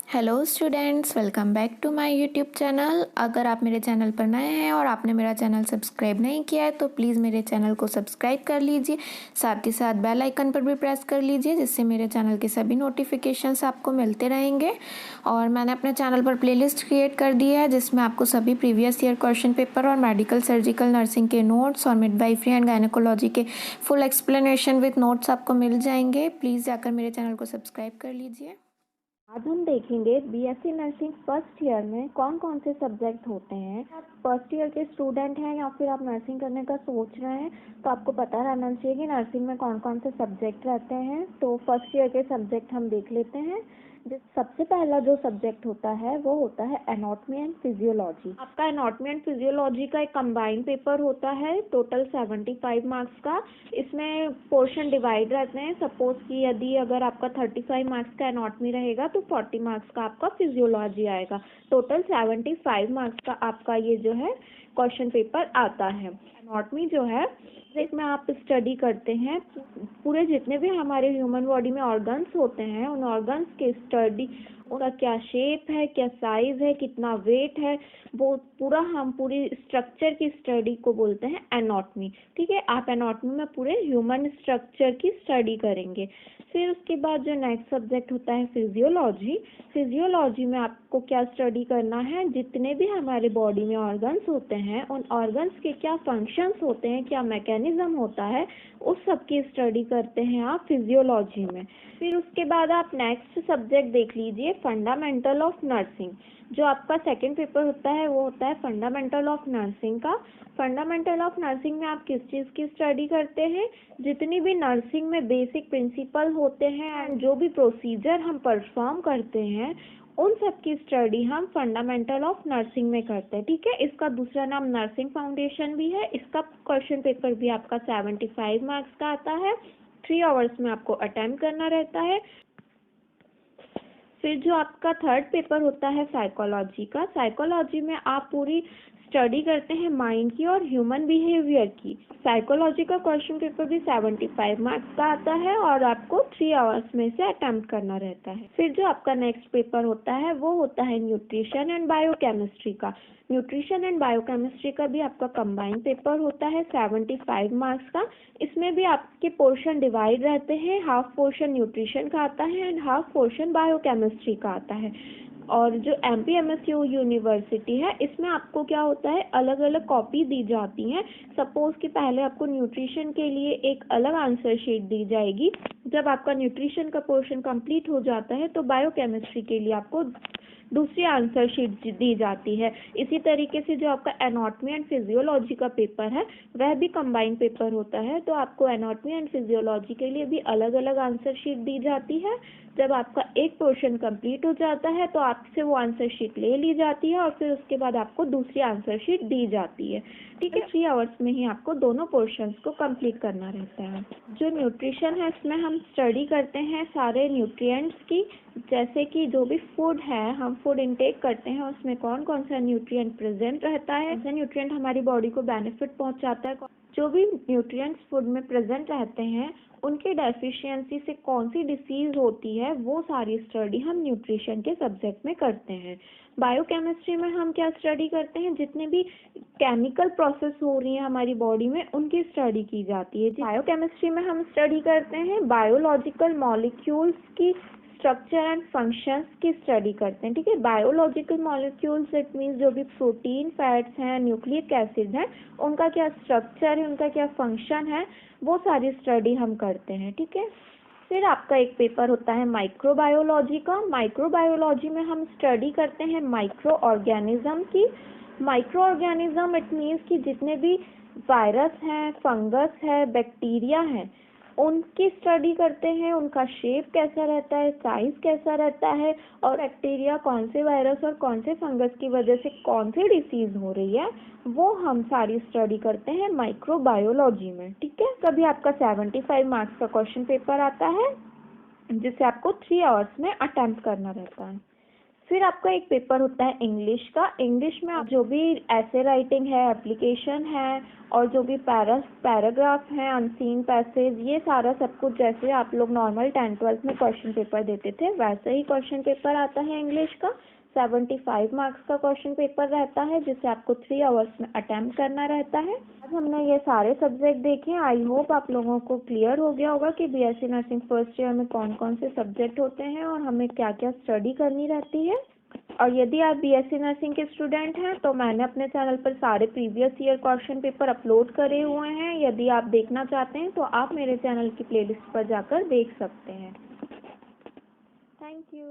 Hello students, welcome back to my YouTube channel. अगर आप मेरे चैनल पर नए हैं और आपने मेरा चैनल सब्सक्राइब नहीं किया है तो प्लीज़ मेरे चैनल को सब्सक्राइब कर लीजिए। साथ ही साथ बेल आइकन पर भी प्रेस कर लीजिए, जिससे मेरे चैनल के सभी नोटिफिकेशंस आपको मिलते रहेंगे। और मैंने अपने चैनल पर प्लेलिस्ट क्रिएट कर दी है, जिसमें आपको सभी प्रीवियस ईयर क्वेश्चन पेपर और मेडिकल, सर्जिकल, नर्सिंग के नोट्स और मिडवाइफरी एंड गायनेकोलॉजी के फुल एक्सप्लेनेशन विद नोट्स आपको मिल जाएंगे। प्लीज़ जाकर मेरे चैनल को सब्सक्राइब कर लीजिए। आज हम देखेंगे बीएससी नर्सिंग फर्स्ट ईयर में कौन कौन से सब्जेक्ट होते हैं। आप फर्स्ट ईयर के स्टूडेंट हैं या फिर आप नर्सिंग करने का सोच रहे हैं तो आपको पता रहना चाहिए कि नर्सिंग में कौन कौन से सब्जेक्ट रहते हैं। तो फर्स्ट ईयर के सब्जेक्ट हम देख लेते हैं। सबसे पहला जो सब्जेक्ट होता है वो होता है एनाटॉमी एंड फिजियोलॉजी। आपका एनाटॉमी एंड फिजियोलॉजी का एक कंबाइंड पेपर होता है, टोटल 75 मार्क्स का। इसमें पोर्शन डिवाइड रहते हैं। सपोज कि यदि अगर आपका 35 मार्क्स का एनाटॉमी रहेगा तो 40 मार्क्स का आपका फिजियोलॉजी आएगा। टोटल 75 मार्क्स का आपका ये जो है क्वेश्चन पेपर आता है। एनाटॉमी जो है इसमें आप स्टडी करते हैं पूरे जितने भी हमारे ह्यूमन बॉडी में ऑर्गन्स होते हैं, उन ऑर्गन्स के स्टडी, उनका क्या शेप है, क्या साइज है, कितना वेट है, वो पूरा हम पूरी स्ट्रक्चर की स्टडी को बोलते हैं एनाटॉमी। ठीक है, आप एनाटॉमी में पूरे ह्यूमन स्ट्रक्चर की स्टडी करेंगे। फिर उसके बाद जो नेक्स्ट सब्जेक्ट होता है फिजियोलॉजी। फिजियोलॉजी में आपको क्या स्टडी करना है, जितने भी हमारे बॉडी में ऑर्गन्स होते हैं, उन ऑर्गन्स के क्या फंक्शंस होते हैं, क्या मैकेनिज्म होता है, उस सब की स्टडी करते हैं आप फिजियोलॉजी में। फिर उसके बाद आप नेक्स्ट सब्जेक्ट देख लीजिए फंडामेंटल ऑफ नर्सिंग। जो आपका सेकंड पेपर होता है वो होता है फंडामेंटल ऑफ नर्सिंग का। फंडामेंटल ऑफ नर्सिंग में आप किस चीज़ की स्टडी करते हैं, जितनी भी नर्सिंग में बेसिक प्रिंसिपल होते हैं एंड जो भी प्रोसीजर हम परफॉर्म करते हैं, उन सब की स्टडी हम फंडामेंटल ऑफ नर्सिंग में करते हैं। ठीक है, इसका दूसरा नाम नर्सिंग फाउंडेशन भी है। इसका क्वेश्चन पेपर भी आपका 75 मार्क्स का आता है। 3 आवर्स में आपको अटेम्प्ट करना रहता है। फिर जो आपका थर्ड पेपर होता है साइकोलॉजी का। साइकोलॉजी में आप पूरी स्टडी करते हैं माइंड की और ह्यूमन बिहेवियर की। साइकोलॉजी का क्वेश्चन पेपर भी 75 मार्क्स का आता है और आपको 3 आवर्स में से अटेम्प्ट करना रहता है। फिर जो आपका नेक्स्ट पेपर होता है वो होता है न्यूट्रिशन एंड बायोकेमिस्ट्री का। न्यूट्रिशन एंड बायोकेमिस्ट्री का भी आपका कंबाइंड पेपर होता है 75 मार्क्स का। इसमें भी आपके पोर्शन डिवाइड रहते हैं, हाफ पोर्शन न्यूट्रिशन का आता है एंड हाफ पोर्शन बायोकेमिस्ट्री का आता है। और जो MPMSU यूनिवर्सिटी है, इसमें आपको क्या होता है, अलग अलग कॉपी दी जाती हैं। सपोज कि पहले आपको न्यूट्रिशन के लिए एक अलग आंसर शीट दी जाएगी। जब आपका न्यूट्रिशन का पोर्शन कंप्लीट हो जाता है तो बायोकेमिस्ट्री के लिए आपको दूसरी आंसर शीट दी जाती है। इसी तरीके से जो आपका एनाटॉमी एंड फिजियोलॉजी का पेपर है वह भी कंबाइंड पेपर होता है, तो आपको एनाटॉमी एंड फिजियोलॉजी के लिए भी अलग अलग आंसर शीट दी जाती है। जब आपका एक पोर्शन कंप्लीट हो जाता है तो आपसे वो आंसर शीट ले ली जाती है और फिर उसके बाद आपको दूसरी आंसर शीट दी जाती है। ठीक है, 3 आवर्स में ही आपको दोनों पोर्शंस को कंप्लीट करना रहता है। जो न्यूट्रिशन है इसमें हम स्टडी करते हैं सारे न्यूट्रिएंट्स की, जैसे कि जो भी फूड है हम फूड इनटेक करते हैं उसमें कौन कौन सा न्यूट्रिएंट प्रेजेंट रहता है, ऐसा न्यूट्रिएंट हमारी बॉडी को बेनिफिट पहुंचाता है। जो भी न्यूट्रिएंट्स फूड में प्रेजेंट रहते हैं उनके डेफिशिएंसी से कौन सी डिसीज होती है, वो सारी स्टडी हम न्यूट्रिशन के सब्जेक्ट में करते हैं। बायोकेमिस्ट्री में हम क्या स्टडी करते हैं, जितने भी केमिकल प्रोसेस हो रही है हमारी बॉडी में उनकी स्टडी की जाती है। बायोकेमिस्ट्री में हम स्टडी करते हैं बायोलॉजिकल मॉलिक्यूल्स की स्ट्रक्चर एंड फंक्शंस की स्टडी करते हैं। ठीक है, बायोलॉजिकल मॉलिक्यूल्स इट मीन्स जो भी प्रोटीन, फैट्स हैं, न्यूक्लिक एसिड हैं, उनका क्या स्ट्रक्चर है, उनका क्या फंक्शन है, वो सारी स्टडी हम करते हैं। ठीक है, फिर आपका एक पेपर होता है माइक्रोबायोलॉजी का। माइक्रोबायोलॉजी में हम स्टडी करते हैं माइक्रो ऑर्गेनिज्म की। माइक्रो ऑर्गेनिज्म इट मीन्स कि जितने भी वायरस हैं, फंगस है, बैक्टीरिया हैं, उनकी स्टडी करते हैं। उनका शेप कैसा रहता है, साइज कैसा रहता है, और बैक्टीरिया कौन से वायरस और कौन से फंगस की वजह से कौन सी डिसीज हो रही है, वो हम सारी स्टडी करते हैं माइक्रोबायोलॉजी में। ठीक है, कभी आपका 75 मार्क्स का क्वेश्चन पेपर आता है जिसे आपको 3 आवर्स में अटेम्प्ट करना रहता है। फिर आपका एक पेपर होता है इंग्लिश का। इंग्लिश में आप जो भी ऐसे राइटिंग है, एप्लीकेशन है और जो भी पैराग्राफ हैं, अनसीन पैसेज, ये सारा सब कुछ जैसे आप लोग नॉर्मल 10th-12th में क्वेश्चन पेपर देते थे वैसे ही क्वेश्चन पेपर आता है इंग्लिश का। 75 मार्क्स का क्वेश्चन पेपर रहता है जिसे आपको 3 आवर्स में अटेम्प्ट करना रहता है। आज हमने ये सारे सब्जेक्ट देखे। आई होप आप लोगों को क्लियर हो गया होगा कि बीएससी नर्सिंग फर्स्ट ईयर में कौन कौन से सब्जेक्ट होते हैं और हमें क्या क्या स्टडी करनी रहती है। और यदि आप बीएससी नर्सिंग के स्टूडेंट हैं तो मैंने अपने चैनल पर सारे previous year question paper upload करे हुए हैं। यदि आप देखना चाहते हैं तो आप मेरे चैनल की प्लेलिस्ट पर जाकर देख सकते हैं। Thank you.